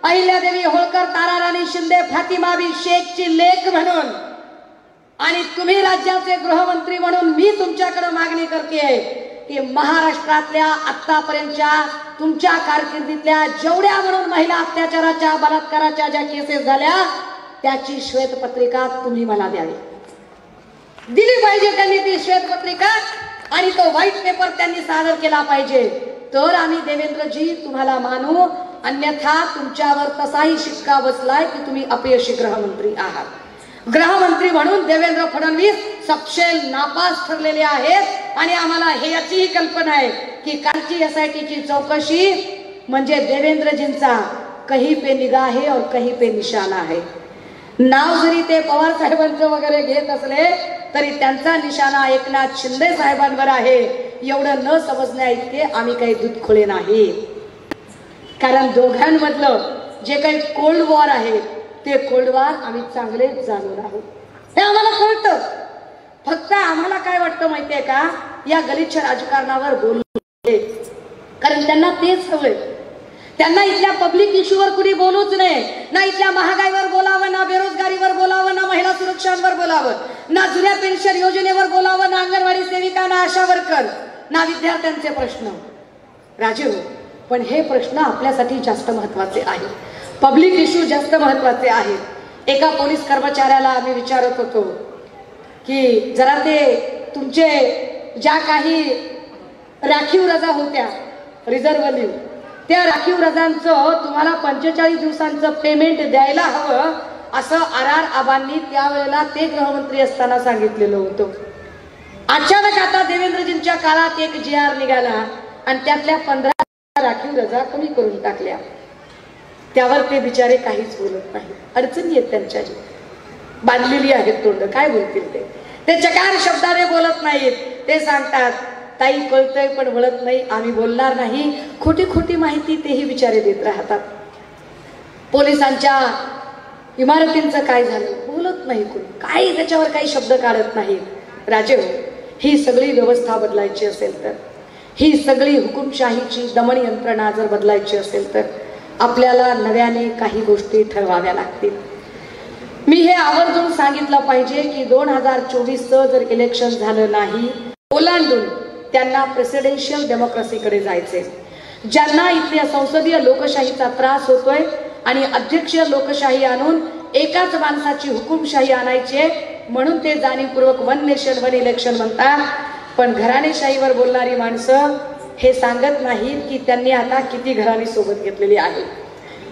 अहिल्यादेवी होळकर, ताराराणी शिंदे, फातिमाबी शेखची लेक म्हणून आणि तुम्ही राज्याचे गृहमंत्री म्हणून मी तुमच्याकडे मागणी करते की महाराष्ट्रातल्या आतापर्यंतच्या तुमच्या कारकिर्दीतल्या जेवढ्या म्हणून महिला अत्याचाराच्या, बलात्काराच्या ज्या केसेस झाल्या त्याची श्वेतपत्रिका तुम्ही मला द्यावी. दिली पाहिजे त्यांनी ती श्वेतपत्रिका आणि तो व्हाईट पेपर त्यांनी सादर केला पाहिजे, तर आम्ही देवेंद्रजी तुम्हाला मानू. अन्यथा तुमच्यावर तसाही शिक्का बसलाय की तुम्ही अपयशी गृहमंत्री आहात. गृहमंत्री म्हणून देवेंद्र फडणवीस सपशेल नापास ठरलेले आहेत आणि आम्हाला हे याचीही कल्पना आहे की कालची SITची चौकशी म्हणजे देवेंद्रजींचा कहीं पे निगाह है और कहीं पे निशाणा है. नाव जरी ते पवार साहेबांचं वगैरे घेत असले तरी त्यांचा निशाणा एकनाथ शिंदे साहेबांवर आहे. एवढं न समजण्या इतके आम्ही काही दूधखोळे नाही. कारण दोघांमधलं जे काही कोल्ड वॉर आहे ते कोल्ड वॉर आम्ही चांगलेच जाणून आहोत. हे आम्हाला कळतं. फक्त आम्हाला काय वाटतं माहितीये का, या गलिच्छ राजकारणावर बोलू, कारण त्यांना तेच हवंय. त्यांना इथल्या पब्लिक इश्यूवर कुणी बोलूच नाही. ना इथल्या महागाईवर बोलावं, ना बेरोजगारीवर बोलावं, ना महिला सुरक्षांवर बोलावं, ना जुन्या पेन्शन योजनेवर बोलावं, ना अंगणवाडी सेविका, ना आशा वर्कर, ना विद्यार्थ्यांचे प्रश्न. राजे हो, पण हे प्रश्न आपल्यासाठी जास्त महत्वाचे आहेत. पब्लिक इश्यू जास्त महत्वाचे आहेत. एका पोलीस कर्मचाऱ्याला आम्ही विचारत होतो की जरा ते तुमचे ज्या काही राखीव रजा होत्या, रिझर्व्ह लीव, त्या राखीव रजांचं तुम्हाला 45 दिवसांचं पेमेंट द्यायला हवं असं RR आबांनी त्यावेळेला ते गृहमंत्री असताना सांगितलेलं होतं. अचानक आता देवेंद्रजींच्या काळात एक GR निघाला आणि त्यातल्या 15 राखीव रजा कमी करून टाकल्या. त्यावर ते बिचारे काहीच बोलत नाही. अडचणी आहेत त्यांच्या, बांधलेली आहेत तोंड, काय बोलतील ते चकार शब्दाने बोलत नाहीत. ते सांगतात ताई कळतंय पण वळत नाही, आम्ही बोलणार नाही. खोटी खोटी माहिती तेही बिचारे देत राहतात. पोलिसांच्या इमारतींचं काय झालं बोलत नाही कोणी, काही त्याच्यावर काही शब्द काढत नाही. राजे हो, ही सगळी व्यवस्था बदलायची असेल तर, ही सगळी हुकुमशाहीची दमन यंत्रणा जर बदलायची असेल तर आपल्याला नव्याने काही गोष्टी ठरवाव्या लागतील. मी हे आवर्जून सांगितलं पाहिजे की 2024चं जर इलेक्शन झालं नाही, ओलांडून त्यांना प्रेसिडेन्शियल डेमोक्रेसीकडे जायचे. ज्यांना इथल्या संसदीय लोकशाहीचा त्रास होतोय आणि अध्यक्षीय लोकशाही आणून एकाच माणसाची हुकुमशाही आणायची, म्हणून ते जाणीवपूर्वक वन नेशन वन इलेक्शन म्हणतात. पण घराणेशाहीवर बोलणारी माणसं हे सांगत नाहीत की त्यांनी आता किती घराणी सोबत घेतलेली आहे.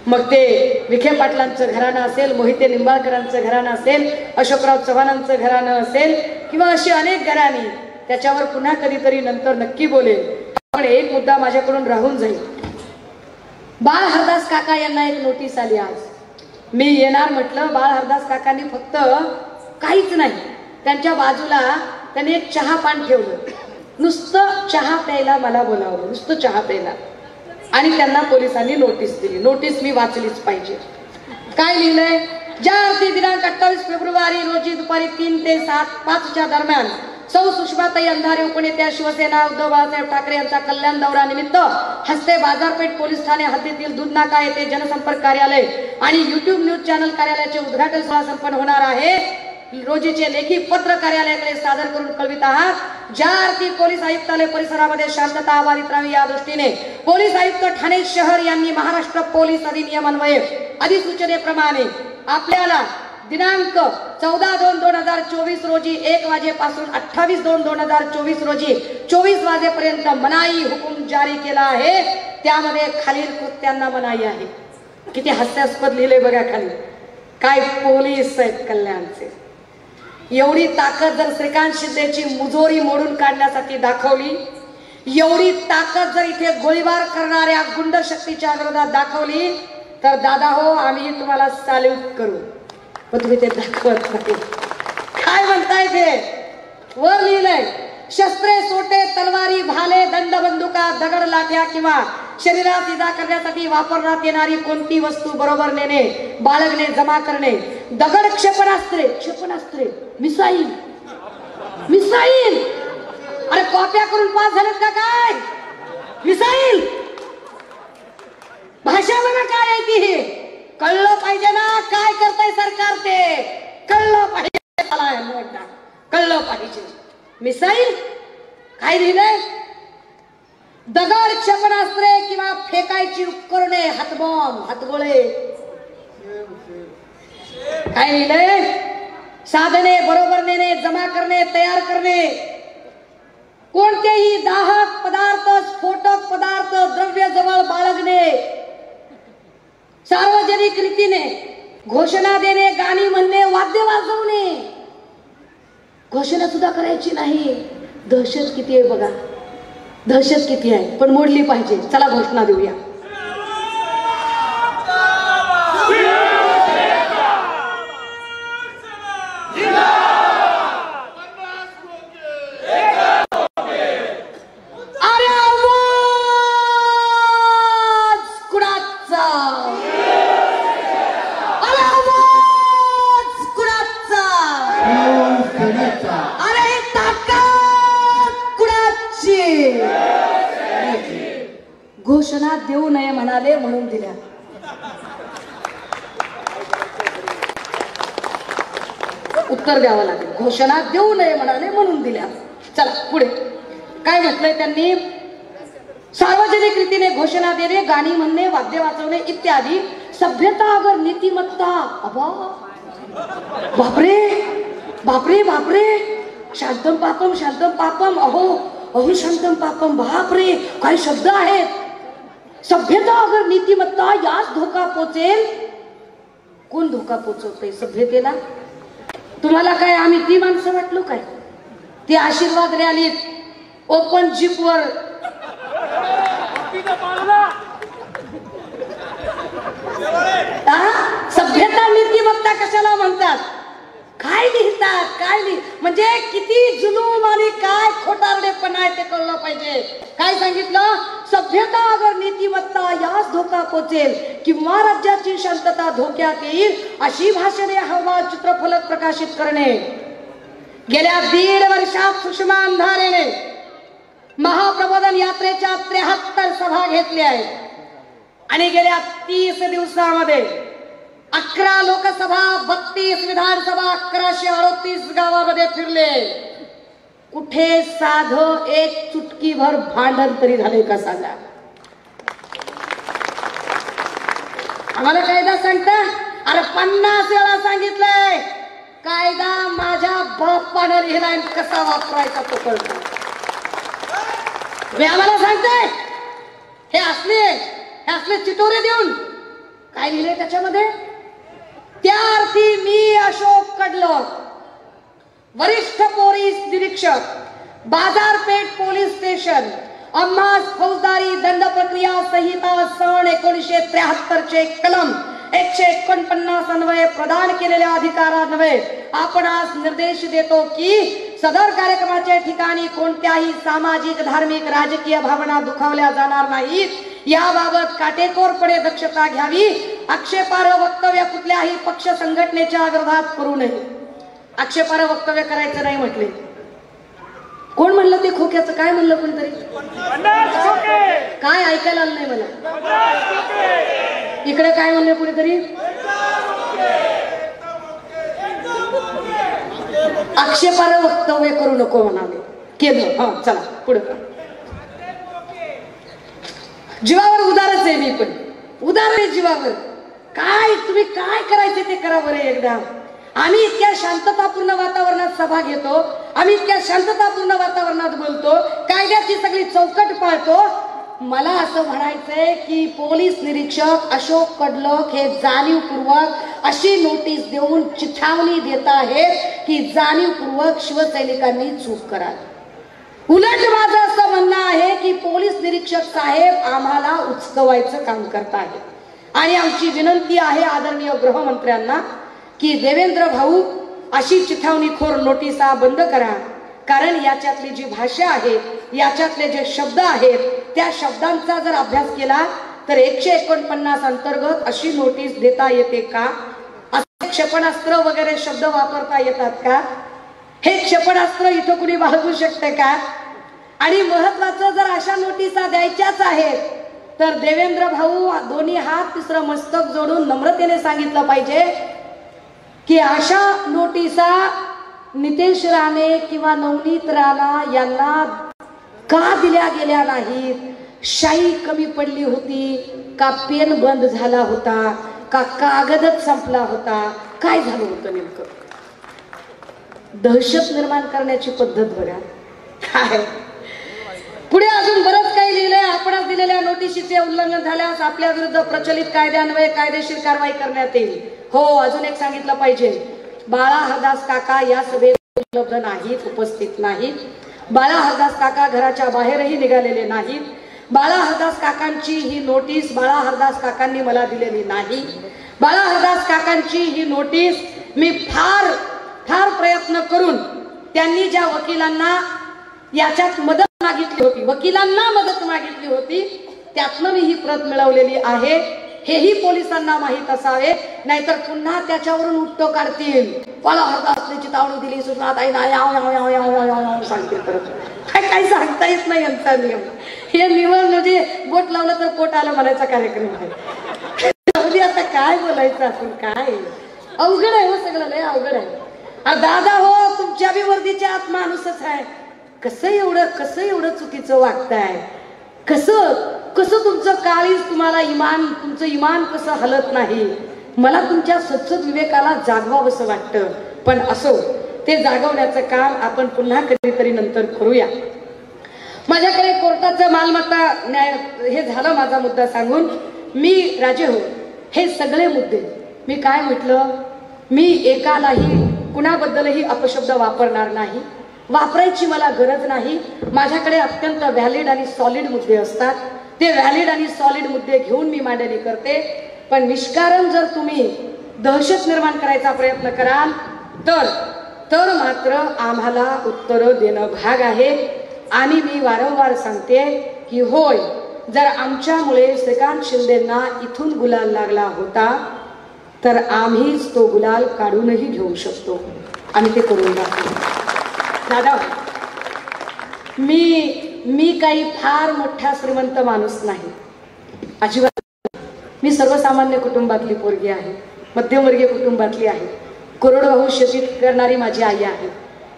मग ते विखे पाटलांचं घराणं असेल, मोहिते निंबाळकरांचं घराणं असेल, अशोकराव चव्हाणांचं घराणं असेल किंवा अशी अनेक घराणी, त्याच्यावर पुन्हा कधीतरी नंतर नक्की बोलेल. पण एक मुद्दा माझ्याकडून राहून जाईल. बाळ हरदास काका यांना एक नोटीस आली आज. मी येणार म्हटलं, बाळ हरदास काकांनी फक्त काहीच नाही, त्यांच्या बाजूला त्यांनी एक चहा पान ठेवलं, नुसतं चहा प्यायला मला बोलावलं, नुसतं चहा प्यायला. आणि त्यांना पोलिसांनी नोटीस दिली. नोटीस मी वाचलीच पाहिजे. काय लिहिलंय? ज्या अर्थी दिनांक 28 फेब्रुवारी रोजी दुपारी 3 ते 5च्या दरम्यान सौ सुषमाताई अंधारे उपनेत्या शिवसेना उद्धव बाळासाहेब ठाकरे यांचा कल्याण दौरा निमित्त हस्ते बाजारपेठ पोलीस ठाणे हद्दीतील दूधनाका येथे जनसंपर्क कार्यालय आणि YouTube न्यूज चॅनल कार्यालयाचे उद्घाटन सोहळा संपन्न होणार आहे. रोजीचे लेखी पत्र कार्यालयाकडे सादर करून कळवित आहात. ज्या अर्थी पोलीस आयुक्तालय परिसरामध्ये शांतता अबाधित राहावी या दृष्टीने पोलीस आयुक्त ठाणे शहर यांनी महाराष्ट्र पोलीस अधिनियम अन्वये अधिसूचनेप्रमाणे आपल्याला दिनांक 14/2/2024 रोजी 1 वाजेपासून 28/2/2024 रोजी 24 वाजेपर्यंत मनाई हुकूम जारी केला आहे. त्यामध्ये खालील कृत्यांना मनाई आहे. किती हास्यास्पद लिहिले बघा खाली. काय पोलीस आहेत कल्याणचे. एवढी ताकद जर श्रीकांत शिंदेची मुजोरी मोडून काढण्यासाठी दाखवली, एवढी ताकद जर इथे गोळीबार करणाऱ्या गुंड शक्तीच्या विरोधात दाखवली तर दादा हो, आम्ही तुम्हाला सॅल्यूट करू. पण तुम्ही ते दाखवत नाही. काय म्हणताय ते? वर लिहिलंय, शस्त्रे, सोटे, तलवारी, भाले, दंड, बंदुका, दगड, लाठ्या किंवा शरीरात इजा करण्यासाठी वापरण्यात येणारी कोणती वस्तू बरोबर नेणे, बाळगणे, जमा करणे. दगड, क्षेपणास्त्रे, मिसाईल. अरे कॉप्या करून पास झालेत का काय? मिसाईल भाषा बघा काय आहे ती. कळलं पाहिजे ना काय करताय सरकार, ते कळलं पाहिजे. कळलं पाहिजे. मिसाईल काय लिहिलंय? दगड, क्षेपणास्त्रे किंवा फेकायची उपकरणे, हातबॉम्ब, हातगोळे. काय लिहिलंय? साधने बरोबर नेणे, जमा करणे, तयार करणे. कोणतेही दाहक पदार्थ, स्फोटक पदार्थ, द्रव्य जवळ बाळगणे. सार्वजनिक रीतीने घोषणा देणे, गाणी म्हणणे, वाद्य वाजवणे. घोषणा सुद्धा करायची नाही. दहशत किती आहे बघा, दहशत किती आहे, पण मोडली पाहिजे. चला घोषणा देऊया. अरे आवाज कुणाचा, अरे आवाज कुणाचा, अरे ताकद कुणाची. घोषणा देऊ नये म्हणाले म्हणून दिल्या. उत्तर द्यावं लागेल. घोषणा देऊ नये म्हणाले म्हणून दिल्या. चला पुढे काय म्हटलंय त्यांनी. सार्वजनिक रीतीने घोषणा देणे, गाणी म्हणणे, वाद्य वाजवणे इत्यादी सभ्यता अगर नीतिमत्ता. अबा बापरे बापरे बापरे. शांतम पापम शांतम पापम, अहो अहो शांतम पापम. बापरे काही शब्द आहेत. सभ्यता अगर नीतिमत्ता यास धोका पोचेल. कोण धोका पोचवते सभ्यतेला? तुम्हाला काय आम्ही ती माणसं वाटलो काय? ती आशीर्वाद रॅलीत ओपन जीप वर सभ्यता नीतिमत्ता कशाला म्हणतात? काय लिहितात, काय म्हणजे किती जुलूम आणि काय खोटारडेपणा आहे ते कळलं पाहिजे. काय सांगितलं? सभ्यता अगर नीतिमत्ता यास धोका पोचेल किंवा राज्याची शांतता धोक्यात येईल अशी भाषणे हवा चित्रफलक प्रकाशित करणे. गेल्या 1.5 वर्षात सुषमा अंधारेने महाप्रबोधन यात्रेच्या 73 सभा घेतल्या आहेत आणि गेल्या 30 दिवसामध्ये 11 लोकसभा, 32 विधानसभा, 1138 गावामध्ये फिरले. कुठे साध एक चुटकीभर भांडण तरी झाले का सांगा? आम्हाला कायदा सांगता? अरे 50 वेळा सांगितलंय कायदा माझ्या बापानं लिहिलाय, कसा वापरायचा तो कळतो. मी आम्हाला सांगताय हे असले चिटोरे देऊन काय लिहिले त्याच्यामध्ये? त्या अर्थी मी अशोक कडलोक, वरिष्ठ पोलीस निरीक्षक, बाजारपेठ पोलीस स्टेशन, अंमास फौजदारी दंड प्रक्रिया संहिता सन 1973 चे कलम 149 अन्वये प्रदान केलेल्या अधिकारान्वये आपणास निर्देश देतो की सदर कार्यक्रमाच्या ठिकाणी कोणत्याही सामाजिक, धार्मिक, राजकीय भावना दुखावल्या जाणार नाहीत याबाबत काटेकोरपणे दक्षता घ्यावी. आक्षेपार्ह वक्तव्य कुठल्याही पक्ष संघटनेच्या विरोधात करू नये. आक्षेपार्ह वक्तव्य करायचं नाही म्हटले. कोण म्हणलं ते खोक्याचं? काय म्हणलं कोणतरी? काय ऐकायला आलं नाही मला. इकडे काय म्हणले कुणीतरी? आक्षेपार्ह वक्तव्य करू नको म्हणाले. केलं. हा चला पुढे. जीवावर उदारच आहे मी पण. उदार आहे जीवावर. काय तुम्ही काय करायचे ते करा बरं एकदा. आम्ही इतक्या शांततापूर्ण वातावरणात सभा घेतो, आम्ही इतक्या शांततापूर्ण वातावरणात बोलतो, कायद्याची सगळी चौकट पाळतो. मला असं म्हणायचंय की पोलीस निरीक्षक अशोक कडलोक हे जाणीवपूर्वक अशी नोटीस देऊन चिथावणी देत आहेत की जाणीवपूर्वक शिवसैनिकांनी चूक करावी. उलट माझं असं म्हणणं आहे की पोलीस निरीक्षक साहेब आम्हाला उचकवायचं काम करत आहेत आणि आमची विनंती आहे आदरणीय गृहमंत्र्यांना की देवेंद्र भाऊ अशी चिथावणीखोर नोटिसा बंद करा. कारण याच्यातली जी भाषा आहे, याच्यातले जे शब्द आहेत, त्या शब्दांचा जर अभ्यास केला तर 149 अंतर्गत अशी नोटीस देता येते का? असे क्षेपणास्त्र वगैरे शब्द वापरता येतात का? हे क्षेपणास्त्र इथं कुणी बाळगू शकते का? आणि महत्वाचं जर अशा नोटिसा द्यायच्याच आहेत तर देवेंद्र भाऊ दोन्ही हात तिसरं मस्तक जोडून नम्रतेने सांगितलं पाहिजे की अशा नोटिसा नितेश राणे किंवा नवनीत राणा यांना का दिल्या गेल्या नाहीत? शाई कमी पडली होती का? पेन बंद झाला होता का? कागदच संपला होता? काय झालं होतं नेमकं? दहशत निर्माण करण्याची पद्धत बघा काय. पुढे अजून बरंच काही लिहिलंय. आपणास दिलेल्या नोटिशीचे उल्लंघन झाल्यास आपल्या विरुद्ध प्रचलित कायद्यान्वये कायदेशीर कारवाई करण्यात येईल. हो, अजून एक सांगितलं पाहिजे. बाळा हरदास काका या सभेत उपलब्ध नाहीत, उपस्थित नाहीत. बाळा हरदास काका घराच्या बाहेरही निघालेले नाहीत. बाळा हरदास काकांची ही नोटीस बाळा हरदास काकांनी मला दिलेली नाही. बाळा हरदास काकांची ही नोटीस मी फार फार प्रयत्न करून त्यांनी ज्या वकिलांना याच्यात मदत मागितली होती, वकिलांना मदत मागितली होती, त्यातनं मी ही प्रत मिळवलेली आहे. हेही पोलिसांना माहीत असावे, नाहीतर पुन्हा त्याच्यावरून उत्तर काढतील. बाळा हरदासने चितावणी दिली, सुषमा ताई सांगतील परत. काही सांगता येत नाही यांचा नियम. हे नियम म्हणजे बोट लावलं तर पोट आलं म्हणायचा कार्यक्रम आहे. आता काय बोलायचं आपण, काय अवघड आहे हो सगळं, लय अवघड आहे. दादा हो, तुमच्या बी वर्दीच्या आत माणूसच आहे. कसं एवढं चुकीचं वागताय, कसं तुमचं काळीज तुम्हाला तुमचं इमान कसं हलत नाही. मला तुमच्या सच्चत विवेकाला जागवावंसं वाटतं, पण असो, ते जागवण्याचं काम आपण पुन्हा कधीतरी नंतर करूया. माझ्याकडे कोर्टाचं मालमत्ता न्याय हे झालं माझा मुद्दा सांगून. मी राजे हो, हे सगळे मुद्दे मी काय म्हटलं, मी एकालाही कुणाबद्दलही अपशब्द वापरणार नाही, वापरायची मला गरज नाही. माझ्याकडे अत्यंत व्हॅलिड आणि सॉलिड मुद्दे असतात. ते व्हॅलिड आणि सॉलिड मुद्दे घेऊन मी मांडणी करते. पण निष्कारण जर तुम्ही दहशत निर्माण करायचा प्रयत्न कराल तर मात्र आम्हाला उत्तर देणं भाग आहे. आणि मी वारंवार सांगते की होय, जर आमच्यामुळे श्रीकांत शिंदेंना इथून गुलाल लागला होता तर आम्हीच तो गुलाल काढूनही घेऊ शकतो. आम्ही ते करून दाखवू. दादा, मी काही फार मोठा श्रीमंत माणूस नाही, अजिबात. मी सर्वसामान्य कुटुंबातली पोरगी आहे, मध्यमवर्गीय कुटुंबातली आहे. कोरडवाहू शेतीत करणारी माझी आई आहे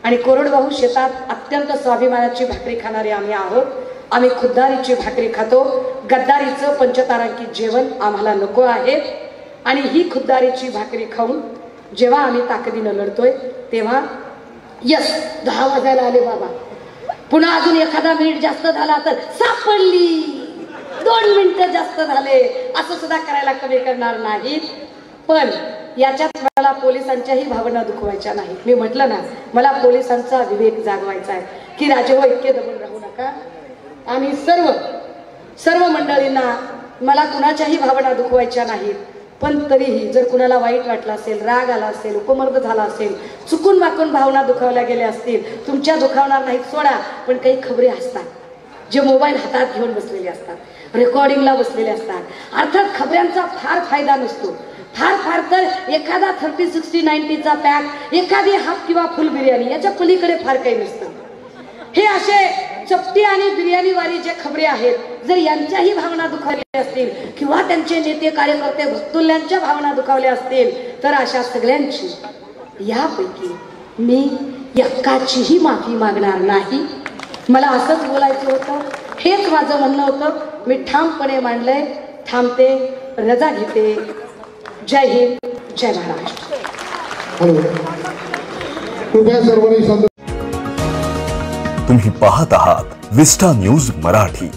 आणि कोरडवाहू शेतात अत्यंत स्वाभिमानाची भाकरी खाणारे आम्ही आहोत. आम्ही खुद्दारीची भाकरी खातो. गद्दारीचं पंचतारांकित जेवण आम्हाला नको आहे. आणि ही खुद्दारीची भाकरी खाऊन जेव्हा आम्ही ताकदीनं लढतोय तेव्हा यस 10 वाजायला आले बाबा, पुन्हा अजून एखादा मिनिट जास्त झाला तर सापडली, 2 मिनिटं जास्त झाले, असं सुद्धा करायला कमी करणार नाहीत. पण याच्यात मला पोलिसांच्याही भावना दुखवायच्या नाहीत. मी म्हटलं ना, मला पोलिसांचा विवेक जागवायचा आहे की राजे हो, इतके दबून राहू नका. आम्ही सर्व मंडळींना मला कुणाच्याही भावना दुखवायच्या नाहीत. पण तरीही जर कुणाला वाईट वाटलं असेल, राग आला असेल, उपमर्द झाला असेल, चुकून माकून भावना दुखावल्या गेल्या असतील, तुमच्या दुखावणार नाहीत सोडा. पण काही खबरी असतात जे मोबाईल हातात घेऊन बसलेले असतात, रेकॉर्डिंगला बसलेले असतात. अर्थात खबऱ्यांचा फार फायदा नसतो. फार तर एखादा 30, 60, 90चा पॅक, एखादी हाफ किंवा फुल बिर्याणी, याच्या पलीकडे फार काही नसतं. हे असे चपटी आणि बिर्याणीवारी जे खबरे आहेत, जर यांच्याही भावना दुखावल्या असतील किंवा त्यांचे नेते कार्यकर्ते भक्तुल्यांच्या भावना दुखावल्या असतील तर अशा सगळ्यांची यापैकी मी एकाचीही माफी मागणार नाही. मला असंच बोलायचं होतं, हेच माझं म्हणणं होतं. मी ठामपणे मांडलंय. थांबते, रजा घेते. जय हिंद, जय महाराष्ट्र. तुम्ही पाहत आहात विस्टा न्यूज मराठी.